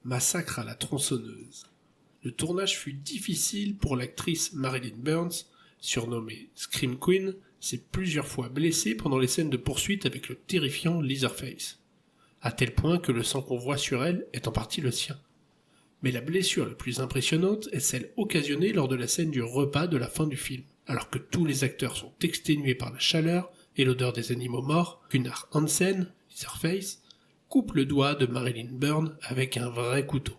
Massacre à la tronçonneuse. Le tournage fut difficile pour l'actrice Marilyn Burns, surnommée Scream Queen, s'est plusieurs fois blessée pendant les scènes de poursuite avec le terrifiant Leatherface, à tel point que le sang qu'on voit sur elle est en partie le sien. Mais la blessure la plus impressionnante est celle occasionnée lors de la scène du repas de la fin du film, alors que tous les acteurs sont exténués par la chaleur et l'odeur des animaux morts. Gunnar Hansen, Leatherface, coupe le doigt de Marilyn Burns avec un vrai couteau.